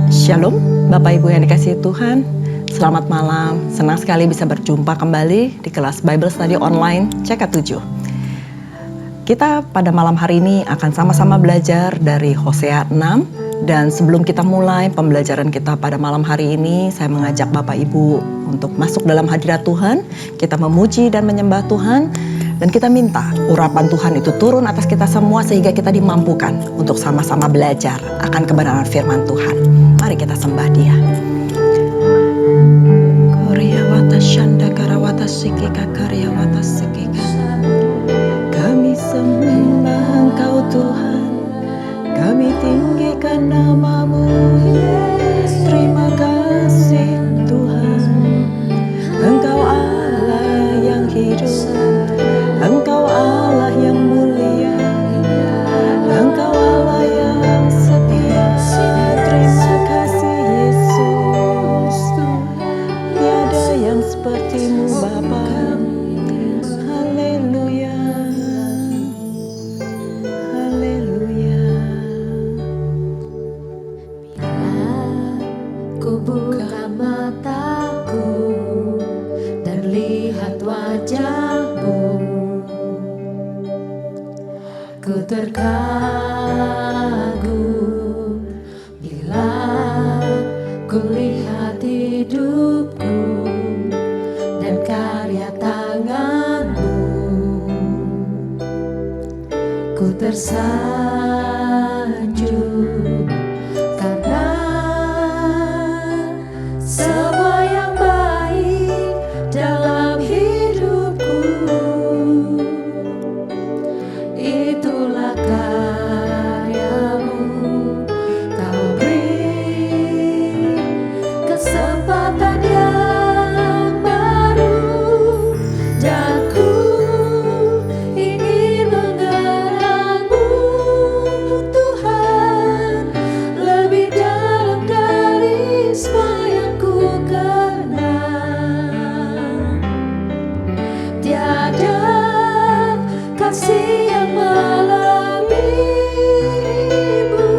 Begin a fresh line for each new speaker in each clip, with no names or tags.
Shalom, Bapak Ibu yang dikasihi Tuhan. Selamat malam, senang sekali bisa berjumpa kembali di kelas Bible Study Online CK7. Kita pada malam hari ini akan sama-sama belajar dari Hosea 6. Dan sebelum kita mulai pembelajaran kita pada malam hari ini, saya mengajak Bapak Ibu untuk masuk dalam hadirat Tuhan. Kita memuji dan menyembah Tuhan. Dan kita minta urapan Tuhan itu turun atas kita semua sehingga kita dimampukan untuk sama-sama belajar akan kebenaran firman Tuhan. Mari kita sembah Dia. Koryawata shanda karawata sikika karyawata sikika. Kami sembah Engkau Tuhan, kami tinggikan nama-Mu. Terima kasih Tuhan, Engkau Allah yang hidup. Engkau Allah yang mulia, Engkau Allah yang setia. Terima kasih Yesus, tiada yang seperti-Mu Bapa. Haleluya, haleluya.
Ku buka mataku dan lihat wajah-Mu, ku terkagum bila ku lihat hidupku dan karya tangan-Mu. Ku tersanjung karena semua yang baik dalam hidupku. Itulah karya-Mu, Kau beri kesempatan yang baru, dan ku ingin mengenal-Mu Tuhan, lebih dalam dari semua yang ku kenal. Tiada kasih yang melebihi-Mu,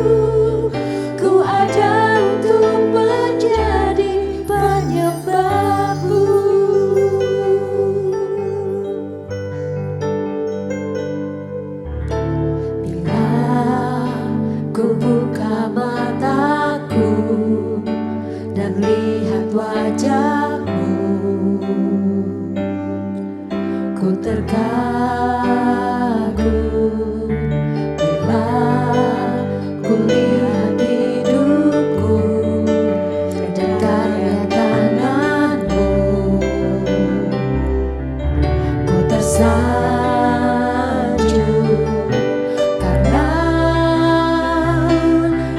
ku ada untuk menjadi penyembah-Mu. Bila ku buka mataku dan lihat wajah-Mu, ku terkagum bila ku lihat hidupku dan karya tangan-Mu. Ku tersanjung karena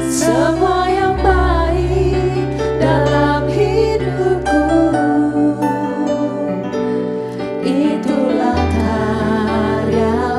semua yang baik dalam hidupku. Itulah karya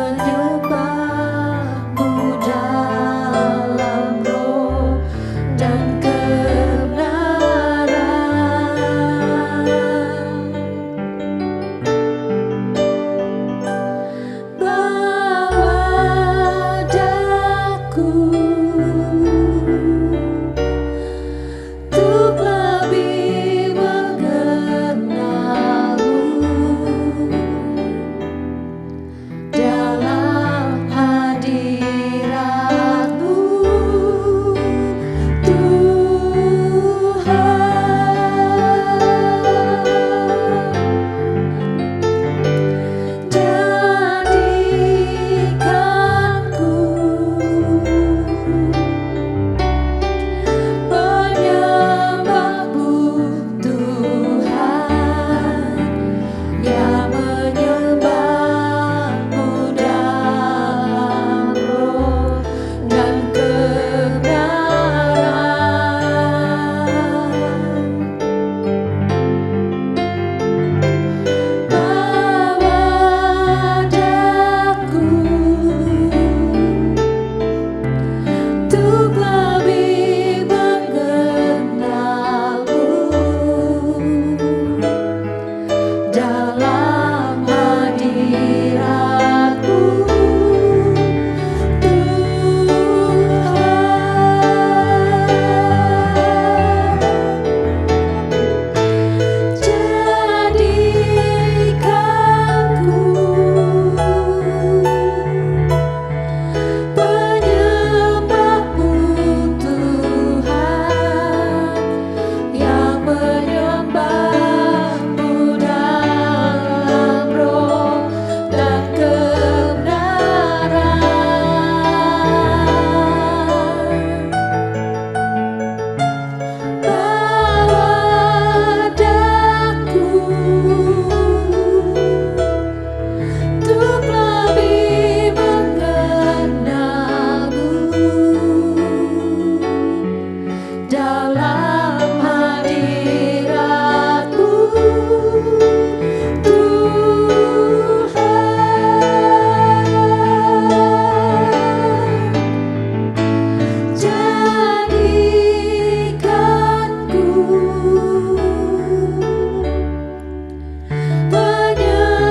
menyembahmu dalam roh dan kebenaran. Bawa daku untuk lebih mengenalmu dalam hadiratmu, Tuhan. Jadikanku penyembahmu, Tuhan, yang menyembahmu dalam roh dan kebenaran. Bawa daku untuk lebih mengenalmu dalam hadiratmu, Tuhan. Jadikanku penyembahmu, Tuhan, yang menyembahmu dalam roh dan kebenaran. Bawa daku untuk lebih mengenalmu dalam hadiratmu, Tuhan. Jadikanku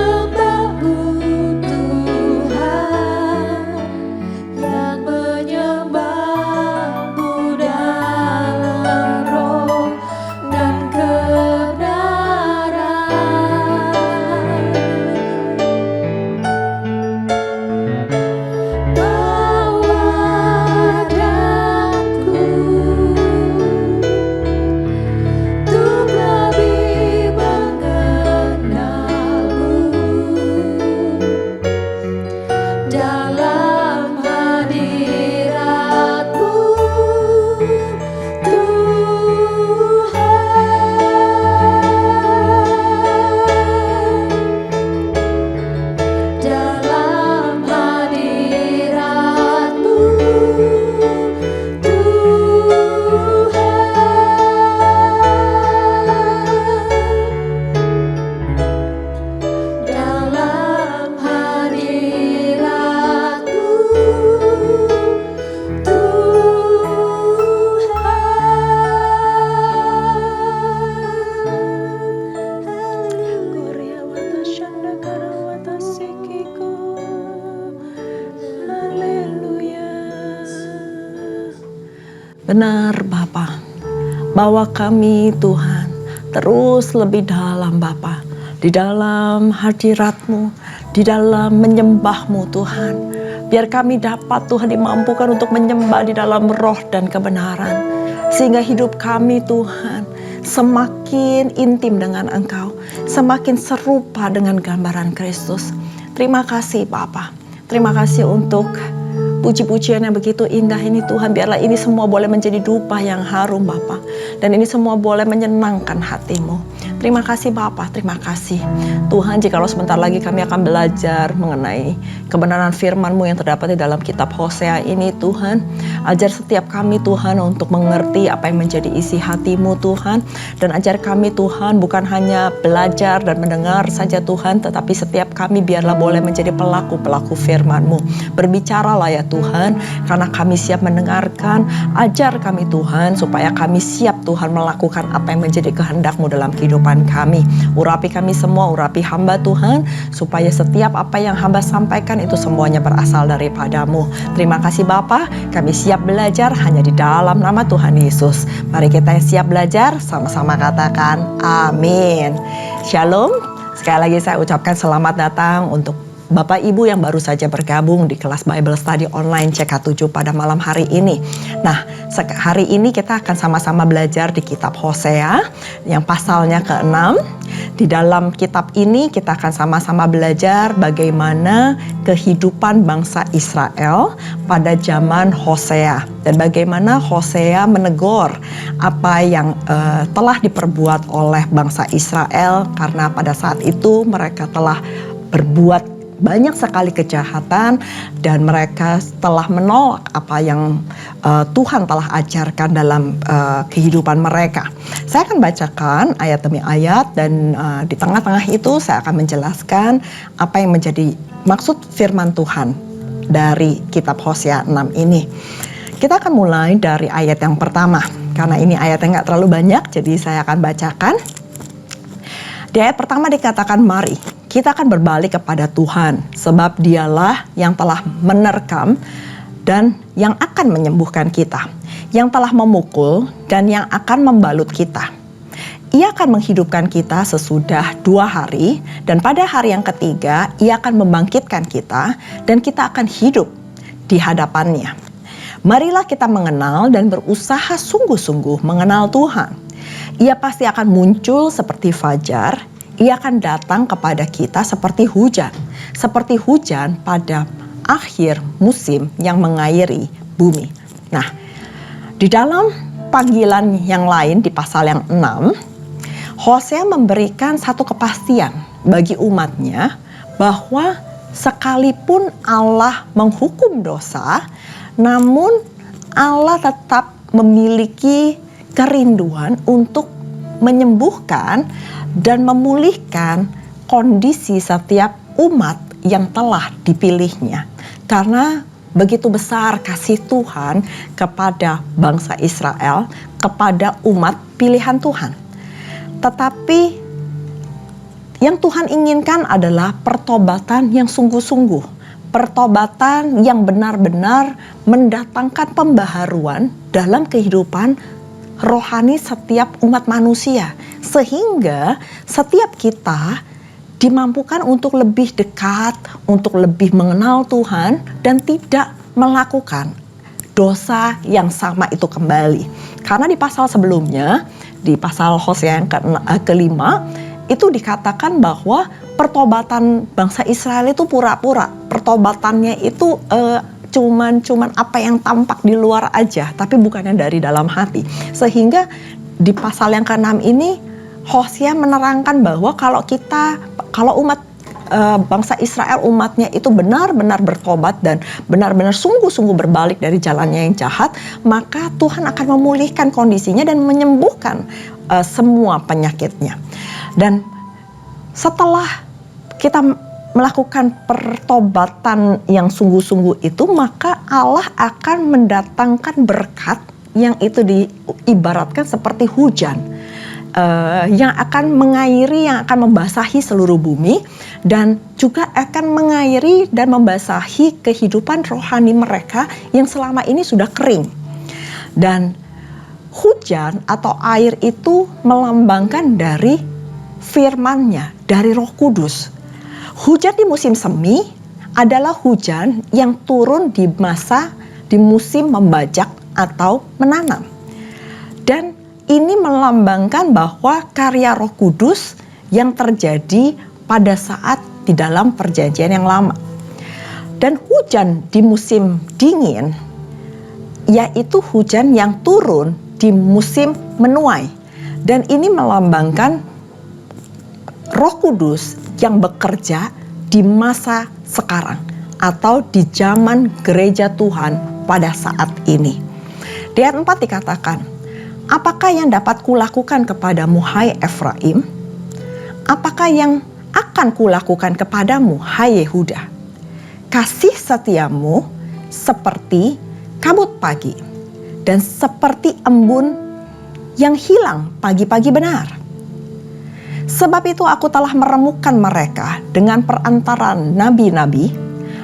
penyembahmu, Tuhan, yang menyembahmu dalam roh dan kebenaran. Bawa daku untuk lebih mengenalmu dalam hadiratmu, Tuhan. Dalam hadiratmu, Tuhan. Dalam hadiratmu, Tuhan.
Korea wata shanda kara wata sikiko. Haleluya. Benar Bapa, bawa kami Tuhan terus lebih dalam Bapa, di dalam hadirat-Mu, di dalam menyembah-Mu Tuhan. Biar kami dapat Tuhan dimampukan untuk menyembah di dalam roh dan kebenaran. Sehingga hidup kami Tuhan semakin intim dengan Engkau, semakin serupa dengan gambaran Kristus. Terima kasih Bapa, terima kasih untuk puji-pujian yang begitu indah ini Tuhan. Biarlah ini semua boleh menjadi dupa yang harum Bapa, dan ini semua boleh menyenangkan hati-Mu. Terima kasih Bapa, terima kasih. Tuhan, jikalau sebentar lagi kami akan belajar mengenai kebenaran firman-Mu yang terdapat di dalam kitab Hosea ini, Tuhan. Ajar setiap kami, Tuhan, untuk mengerti apa yang menjadi isi hati-Mu, Tuhan. Dan ajar kami, Tuhan, bukan hanya belajar dan mendengar saja, Tuhan, tetapi setiap kami biarlah boleh menjadi pelaku-pelaku firman-Mu. Berbicaralah ya Tuhan, karena kami siap mendengarkan. Ajar kami, Tuhan, supaya kami siap, Tuhan, melakukan apa yang menjadi kehendak-Mu dalam kehidupan kami. Urapi kami semua, urapi hamba Tuhan, supaya setiap apa yang hamba sampaikan itu semuanya berasal daripada-Mu. Terima kasih Bapa, kami siap belajar hanya di dalam nama Tuhan Yesus. Mari kita yang siap belajar, sama-sama katakan amin. Shalom. Sekali lagi saya ucapkan selamat datang untuk Bapak Ibu yang baru saja bergabung di kelas Bible Study Online CK7 pada malam hari ini. Nah, hari ini kita akan sama-sama belajar di kitab Hosea yang pasalnya ke-6. Di dalam kitab ini kita akan sama-sama belajar bagaimana kehidupan bangsa Israel pada zaman Hosea. Dan bagaimana Hosea menegur apa yang telah diperbuat oleh bangsa Israel. Karena pada saat itu mereka telah berbuat banyak sekali kejahatan dan mereka telah menolak apa yang Tuhan telah ajarkan dalam kehidupan mereka. Saya akan bacakan ayat demi ayat dan di tengah-tengah itu saya akan menjelaskan apa yang menjadi maksud firman Tuhan dari kitab Hosea 6 ini. Kita akan mulai dari ayat yang pertama. Karena ini ayatnya nggak terlalu banyak, jadi saya akan bacakan. Di ayat pertama dikatakan, mari kita akan berbalik kepada Tuhan, sebab dialah yang telah menerkam dan yang akan menyembuhkan kita, yang telah memukul dan yang akan membalut kita. Ia akan menghidupkan kita sesudah 2 hari, dan pada hari yang ketiga ia akan membangkitkan kita, dan kita akan hidup di hadapannya. Marilah kita mengenal dan berusaha sungguh-sungguh mengenal Tuhan. Ia pasti akan muncul seperti fajar. Ia akan datang kepada kita seperti hujan pada akhir musim yang mengairi bumi. Nah, di dalam panggilan yang lain di pasal yang 6, Hosea memberikan satu kepastian bagi umatnya bahwa sekalipun Allah menghukum dosa, namun Allah tetap memiliki kerinduan untuk menyembuhkan dan memulihkan kondisi setiap umat yang telah dipilihnya. Karena begitu besar kasih Tuhan kepada bangsa Israel, kepada umat pilihan Tuhan. Tetapi yang Tuhan inginkan adalah pertobatan yang sungguh-sungguh. Pertobatan yang benar-benar mendatangkan pembaharuan dalam kehidupan rohani setiap umat manusia. Sehingga setiap kita dimampukan untuk lebih dekat, untuk lebih mengenal Tuhan dan tidak melakukan dosa yang sama itu kembali. Karena di pasal sebelumnya, di pasal Hosea yang ke-5, itu dikatakan bahwa pertobatan bangsa Israel itu pura-pura. Pertobatannya itu cuman apa yang tampak di luar aja, tapi bukannya dari dalam hati. Sehingga di pasal yang ke-6 ini Hosea menerangkan bahwa kalau umat bangsa Israel, umatnya itu benar-benar bertobat dan benar-benar sungguh-sungguh berbalik dari jalannya yang jahat, maka Tuhan akan memulihkan kondisinya dan menyembuhkan semua penyakitnya. Dan setelah kita melakukan pertobatan yang sungguh-sungguh itu, maka Allah akan mendatangkan berkat yang itu diibaratkan seperti hujan. Yang akan mengairi, yang akan membasahi seluruh bumi, dan juga akan mengairi dan membasahi kehidupan rohani mereka yang selama ini sudah kering. Dan hujan atau air itu melambangkan dari firman-Nya, dari Roh Kudus. Hujan di musim semi adalah hujan yang turun di musim membajak atau menanam. Dan ini melambangkan bahwa karya Roh Kudus yang terjadi pada saat di dalam perjanjian yang lama. Dan hujan di musim dingin, yaitu hujan yang turun di musim menuai. Dan ini melambangkan Roh Kudus yang bekerja di masa sekarang atau di zaman gereja Tuhan pada saat ini. Di ayat 4 dikatakan, apakah yang dapat kulakukan kepadamu hai Efraim? Apakah yang akan kulakukan kepadamu hai Yehuda? Kasih setiamu seperti kabut pagi dan seperti embun yang hilang pagi-pagi benar. Sebab itu aku telah meremukkan mereka dengan perantaraan nabi-nabi.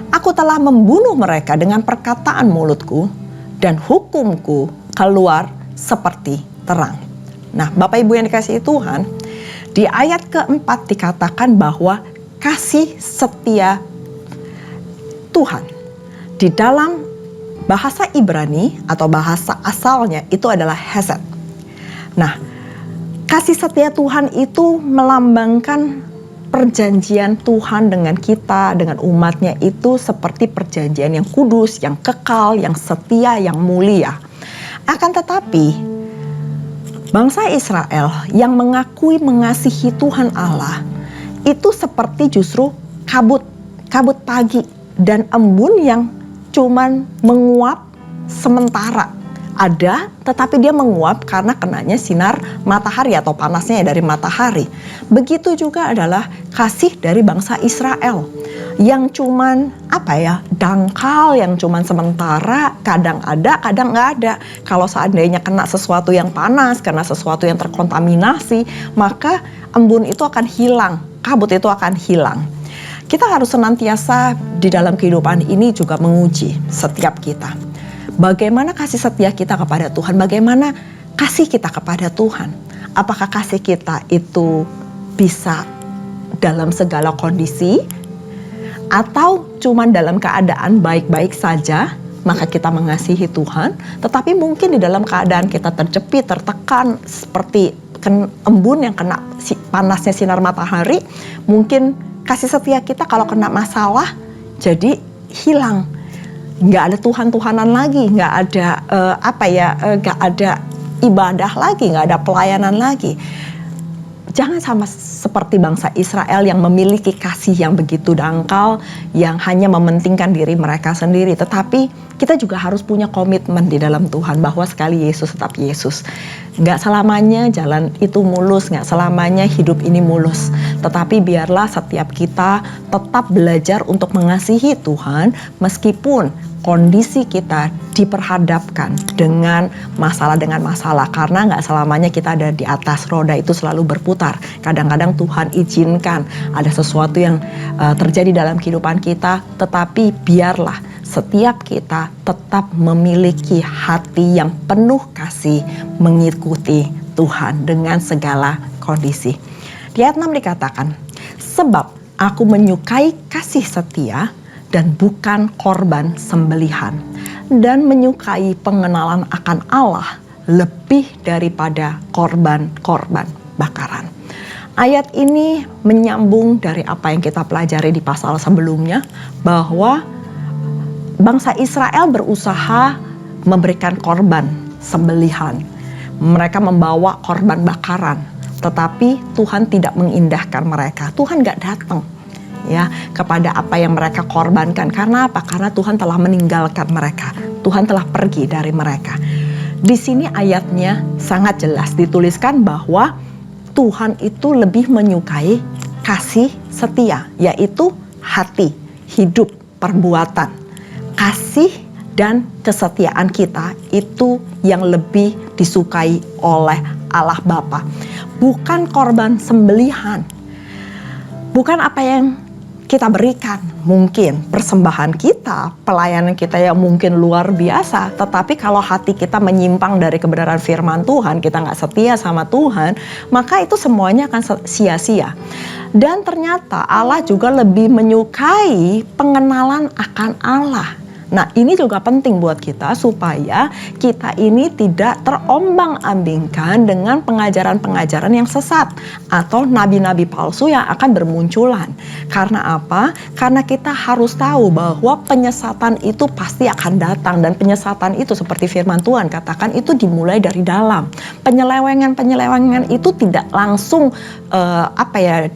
Aku telah membunuh mereka dengan perkataan mulutku, dan hukumku keluar seperti terang. Nah, Bapak Ibu yang dikasihi Tuhan, di ayat keempat dikatakan bahwa kasih setia Tuhan di dalam bahasa Ibrani atau bahasa asalnya itu adalah hesed. Nah, kasih setia Tuhan itu melambangkan perjanjian Tuhan dengan kita, dengan umatnya itu seperti perjanjian yang kudus, yang kekal, yang setia, yang mulia. Akan tetapi, bangsa Israel yang mengakui mengasihi Tuhan Allah itu seperti justru kabut pagi dan embun yang cuman menguap sementara. Ada, tetapi dia menguap karena kenanya sinar matahari atau panasnya dari matahari. Begitu juga adalah kasih dari bangsa Israel yang cuman dangkal, yang cuman sementara, kadang ada, kadang nggak ada. Kalau seandainya kena sesuatu yang panas, kena sesuatu yang terkontaminasi, maka embun itu akan hilang, kabut itu akan hilang. Kita harus senantiasa di dalam kehidupan ini juga menguji setiap kita. Bagaimana kasih setia kita kepada Tuhan? Bagaimana kasih kita kepada Tuhan? Apakah kasih kita itu bisa dalam segala kondisi? Atau cuma dalam keadaan baik-baik saja, maka kita mengasihi Tuhan. Tetapi mungkin di dalam keadaan kita terjepit, tertekan, seperti embun yang kena panasnya sinar matahari, mungkin kasih setia kita kalau kena masalah jadi hilang. Nggak ada Tuhan-Tuhanan lagi, nggak ada ibadah lagi, nggak ada pelayanan lagi. Jangan sama seperti bangsa Israel yang memiliki kasih yang begitu dangkal, yang hanya mementingkan diri mereka sendiri. Tetapi kita juga harus punya komitmen di dalam Tuhan bahwa sekali Yesus tetap Yesus. Nggak selamanya jalan itu mulus, nggak selamanya hidup ini mulus. Tetapi biarlah setiap kita tetap belajar untuk mengasihi Tuhan meskipun kondisi kita diperhadapkan dengan masalah. Karena nggak selamanya kita ada di atas, roda itu selalu berputar. Kadang-kadang Tuhan izinkan ada sesuatu yang terjadi dalam kehidupan kita, tetapi biarlah setiap kita tetap memiliki hati yang penuh kasih mengikuti Tuhan dengan segala kondisi. Di ayat 6 dikatakan, sebab aku menyukai kasih setia dan bukan korban sembelihan, dan menyukai pengenalan akan Allah lebih daripada korban-korban bakaran. Ayat ini menyambung dari apa yang kita pelajari di pasal sebelumnya, bahwa bangsa Israel berusaha memberikan korban sembelihan. Mereka membawa korban bakaran, tetapi Tuhan tidak mengindahkan mereka. Tuhan gak datang kepada apa yang mereka korbankan. Karena apa? Karena Tuhan telah meninggalkan mereka. Tuhan telah pergi dari mereka. Di sini ayatnya sangat jelas dituliskan bahwa Tuhan itu lebih menyukai kasih setia, yaitu hati, hidup, perbuatan. Kasih dan kesetiaan kita itu yang lebih disukai oleh Allah Bapa. Bukan korban sembelihan. Bukan apa yang kita berikan, mungkin persembahan kita, pelayanan kita yang mungkin luar biasa, tetapi kalau hati kita menyimpang dari kebenaran firman Tuhan, kita nggak setia sama Tuhan, maka itu semuanya akan sia-sia. Dan ternyata Allah juga lebih menyukai pengenalan akan Allah. Nah, ini juga penting buat kita supaya kita ini tidak terombang-ambingkan dengan pengajaran-pengajaran yang sesat atau nabi-nabi palsu yang akan bermunculan. Karena apa? Karena kita harus tahu bahwa penyesatan itu pasti akan datang, dan penyesatan itu seperti firman Tuhan katakan itu dimulai dari dalam. Penyelewengan itu tidak langsung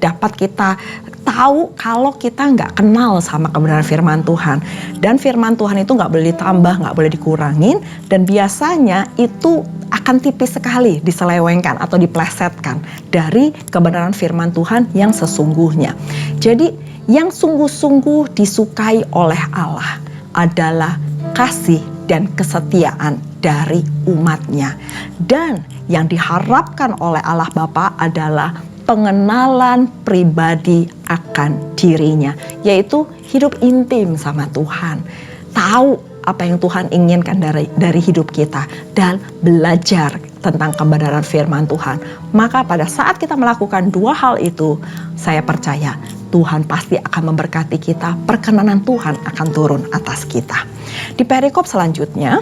dapat kita tahu kalau kita nggak kenal sama kebenaran firman Tuhan. Dan firman Tuhan itu nggak boleh ditambah, nggak boleh dikurangin, dan biasanya itu akan tipis sekali diselewengkan atau diplesetkan dari kebenaran firman Tuhan yang sesungguhnya. Jadi yang sungguh-sungguh disukai oleh Allah adalah kasih dan kesetiaan dari umatnya. Dan yang diharapkan oleh Allah Bapa adalah pengenalan pribadi akan dirinya, yaitu hidup intim sama Tuhan, tahu apa yang Tuhan inginkan dari hidup kita, dan belajar tentang kebenaran firman Tuhan. Maka pada saat kita melakukan dua hal itu, saya percaya Tuhan pasti akan memberkati kita, perkenanan Tuhan akan turun atas kita. Di perikop selanjutnya,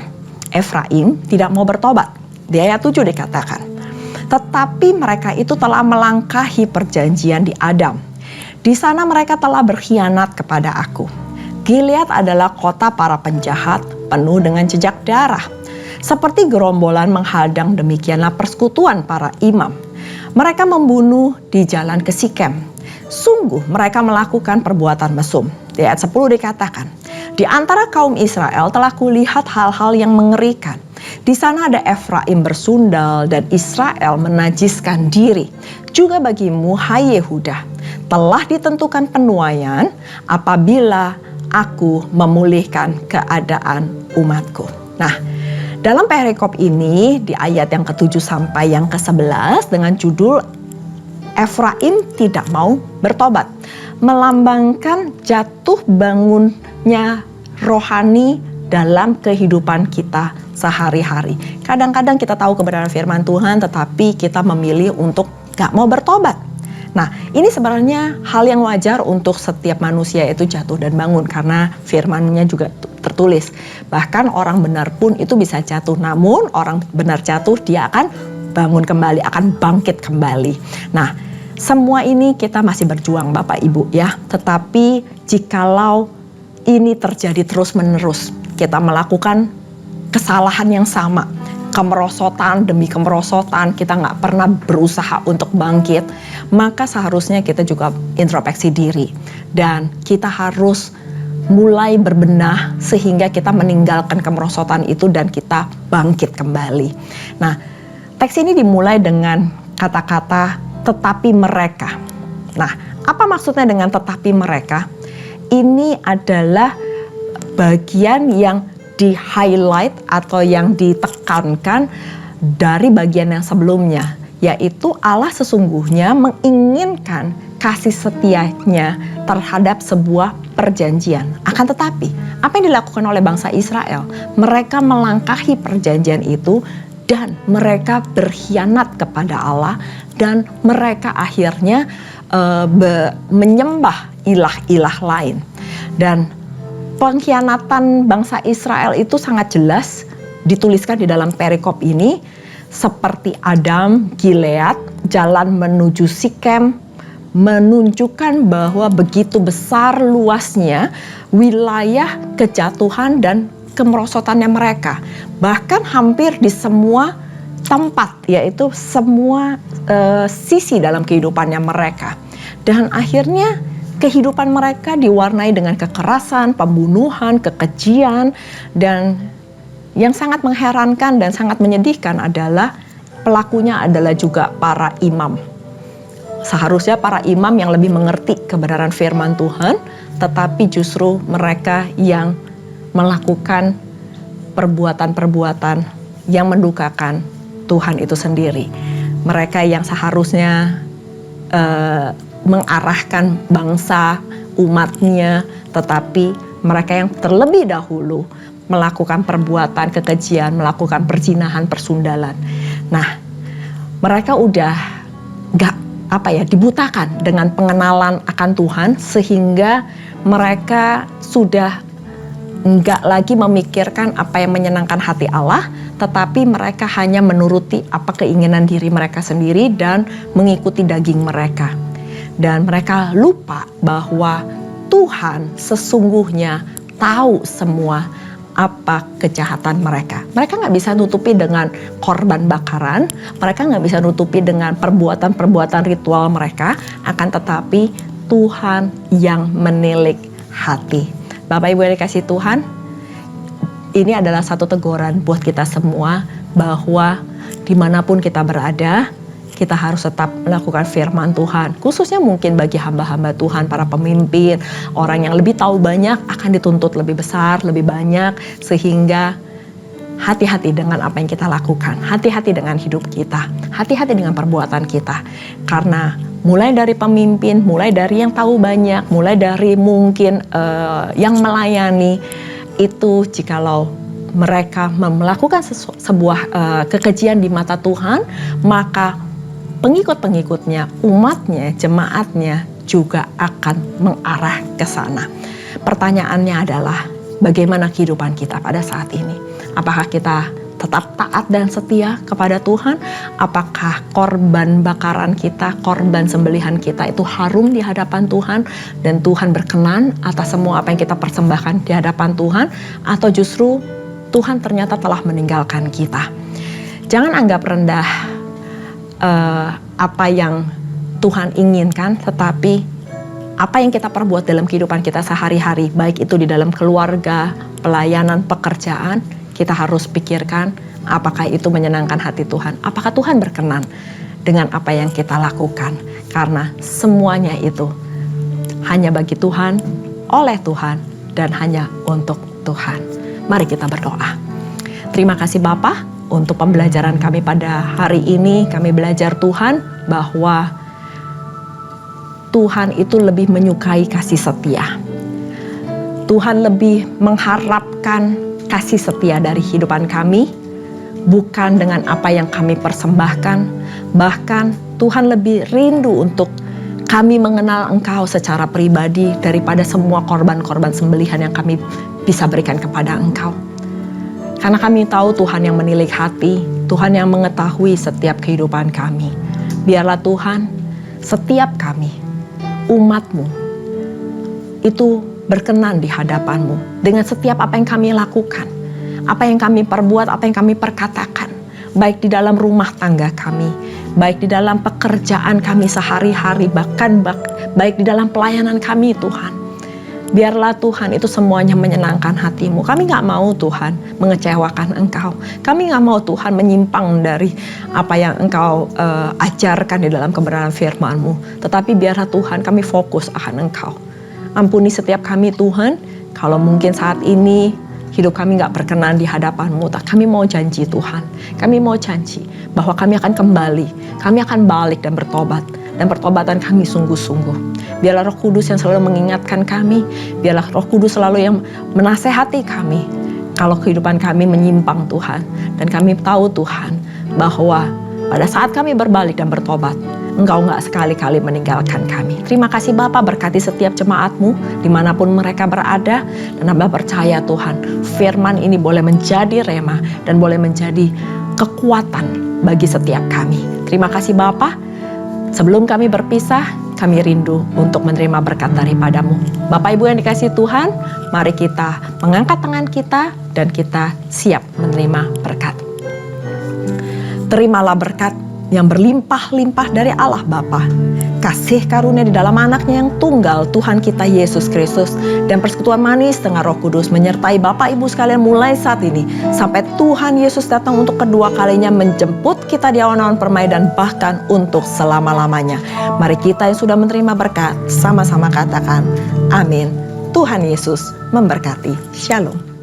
Efraim tidak mau bertobat. Di ayat 7 dikatakan, tetapi mereka itu telah melangkahi perjanjian di Adam. Di sana mereka telah berkhianat kepada aku. Gilead adalah kota para penjahat, penuh dengan jejak darah. Seperti gerombolan menghadang, demikianlah persekutuan para imam. Mereka membunuh di jalan ke Sikem. Sungguh mereka melakukan perbuatan mesum. Di ayat 10 dikatakan, di antara kaum Israel telah kulihat hal-hal yang mengerikan. Di sana ada Efraim bersundal dan Israel menajiskan diri. Juga bagimu, hai Yehuda, telah ditentukan penuaian apabila aku memulihkan keadaan umatku. Nah, dalam perikop ini di ayat yang ke-7 sampai yang ke-11 dengan judul Efraim tidak mau bertobat, melambangkan jatuh bangunnya rohani dalam kehidupan kita sehari-hari. Kadang-kadang kita tahu kebenaran firman Tuhan, tetapi kita memilih untuk gak mau bertobat. Nah, ini sebenarnya hal yang wajar untuk setiap manusia itu jatuh dan bangun, karena firman-Nya juga tertulis. Bahkan orang benar pun itu bisa jatuh, namun orang benar jatuh dia akan bangun kembali, akan bangkit kembali. Nah, semua ini kita masih berjuang Bapak Ibu ya. Tetapi jikalau ini terjadi terus-menerus, kita melakukan kesalahan yang sama, kemerosotan demi kemerosotan, kita nggak pernah berusaha untuk bangkit, maka seharusnya kita juga introspeksi diri. Dan kita harus mulai berbenah sehingga kita meninggalkan kemerosotan itu dan kita bangkit kembali. Nah, teks ini dimulai dengan kata-kata tetapi mereka. Nah, apa maksudnya dengan tetapi mereka? Ini adalah bagian yang di-highlight atau yang ditekankan dari bagian yang sebelumnya, yaitu Allah sesungguhnya menginginkan kasih setianya terhadap sebuah perjanjian. Akan tetapi, apa yang dilakukan oleh bangsa Israel? Mereka melangkahi perjanjian itu dan mereka berkhianat kepada Allah, dan mereka akhirnya menyembah ilah-ilah lain. Dan pengkhianatan bangsa Israel itu sangat jelas dituliskan di dalam perikop ini, seperti Adam, Gilead, jalan menuju Sikem, menunjukkan bahwa begitu besar luasnya wilayah kejatuhan dan kemerosotannya mereka. Bahkan hampir di semua tempat, yaitu semua sisi dalam kehidupannya mereka. Dan akhirnya kehidupan mereka diwarnai dengan kekerasan, pembunuhan, kekejian, dan yang sangat mengherankan dan sangat menyedihkan adalah pelakunya adalah juga para imam. Seharusnya para imam yang lebih mengerti kebenaran firman Tuhan, tetapi justru mereka yang melakukan perbuatan-perbuatan yang mendukakan Tuhan itu sendiri. Mereka yang seharusnya mengarahkan bangsa, umatnya, tetapi mereka yang terlebih dahulu melakukan perbuatan kekejian, melakukan perzinahan, persundalan. Nah, mereka udah dibutakan dengan pengenalan akan Tuhan, sehingga mereka sudah enggak lagi memikirkan apa yang menyenangkan hati Allah, tetapi mereka hanya menuruti apa keinginan diri mereka sendiri dan mengikuti daging mereka. Dan mereka lupa bahwa Tuhan sesungguhnya tahu semua apa kejahatan mereka. Mereka nggak bisa nutupi dengan korban bakaran, mereka nggak bisa nutupi dengan perbuatan-perbuatan ritual mereka, akan tetapi Tuhan yang menilik hati. Bapak Ibu yang dikasih Tuhan, ini adalah satu teguran buat kita semua bahwa dimanapun kita berada, kita harus tetap melakukan firman Tuhan. Khususnya mungkin bagi hamba-hamba Tuhan, para pemimpin, orang yang lebih tahu banyak akan dituntut lebih besar, lebih banyak. Sehingga hati-hati dengan apa yang kita lakukan. Hati-hati dengan hidup kita. Hati-hati dengan perbuatan kita. Karena mulai dari pemimpin, mulai dari yang tahu banyak, mulai dari mungkin yang melayani, itu jikalau mereka melakukan sebuah kekejian di mata Tuhan, maka pengikut-pengikutnya, umatnya, jemaatnya juga akan mengarah ke sana. Pertanyaannya adalah, bagaimana kehidupan kita pada saat ini? Apakah kita tetap taat dan setia kepada Tuhan? Apakah korban bakaran kita, korban sembelihan kita itu harum di hadapan Tuhan dan Tuhan berkenan atas semua apa yang kita persembahkan di hadapan Tuhan? Atau justru Tuhan ternyata telah meninggalkan kita? Jangan anggap rendah apa yang Tuhan inginkan, tetapi apa yang kita perbuat dalam kehidupan kita sehari-hari, baik itu di dalam keluarga, pelayanan, pekerjaan, kita harus pikirkan apakah itu menyenangkan hati Tuhan, apakah Tuhan berkenan dengan apa yang kita lakukan, karena semuanya itu hanya bagi Tuhan, oleh Tuhan, dan hanya untuk Tuhan. Mari kita berdoa. Terima kasih Bapa untuk pembelajaran kami pada hari ini. Kami belajar Tuhan bahwa Tuhan itu lebih menyukai kasih setia. Tuhan lebih mengharapkan kasih setia dari kehidupan kami, bukan dengan apa yang kami persembahkan. Bahkan Tuhan lebih rindu untuk kami mengenal Engkau secara pribadi daripada semua korban-korban sembelihan yang kami bisa berikan kepada Engkau. Karena kami tahu Tuhan yang menilik hati, Tuhan yang mengetahui setiap kehidupan kami. Biarlah Tuhan, setiap kami, umat-Mu, itu berkenan di hadapan-Mu dengan setiap apa yang kami lakukan, apa yang kami perbuat, apa yang kami perkatakan, baik di dalam rumah tangga kami, baik di dalam pekerjaan kami sehari-hari, bahkan baik di dalam pelayanan kami Tuhan. Biarlah Tuhan itu semuanya menyenangkan hati-Mu. Kami gak mau Tuhan mengecewakan Engkau. Kami gak mau Tuhan menyimpang dari apa yang Engkau ajarkan di dalam kebenaran firman-Mu. Tetapi biarlah Tuhan kami fokus akan Engkau. Ampuni setiap kami Tuhan, kalau mungkin saat ini hidup kami gak berkenan di hadapan-Mu. Kami mau janji Tuhan, kami mau janji bahwa kami akan kembali, kami akan balik dan bertobat. Dan pertobatan kami sungguh-sungguh. Biarlah Roh Kudus yang selalu mengingatkan kami. Biarlah Roh Kudus selalu yang menasehati kami kalau kehidupan kami menyimpang Tuhan. Dan kami tahu Tuhan bahwa pada saat kami berbalik dan bertobat, Engkau gak sekali-kali meninggalkan kami. Terima kasih Bapa, berkati setiap jemaat-Mu dimanapun mereka berada. Dan Hamba percaya Tuhan, firman ini boleh menjadi rema dan boleh menjadi kekuatan bagi setiap kami. Terima kasih Bapa. Sebelum kami berpisah, kami rindu untuk menerima berkat daripada-Mu. Bapak Ibu yang dikasihi Tuhan, mari kita mengangkat tangan kita dan kita siap menerima berkat. Terimalah berkat yang berlimpah-limpah dari Allah Bapa, kasih karunia di dalam anaknya yang tunggal Tuhan kita Yesus Kristus, dan persekutuan manis dengan Roh Kudus menyertai Bapak Ibu sekalian mulai saat ini sampai Tuhan Yesus datang untuk kedua kalinya menjemput kita di awan-awan permai dan bahkan untuk selama-lamanya. Mari kita yang sudah menerima berkat sama-sama katakan amin. Tuhan Yesus memberkati. Shalom.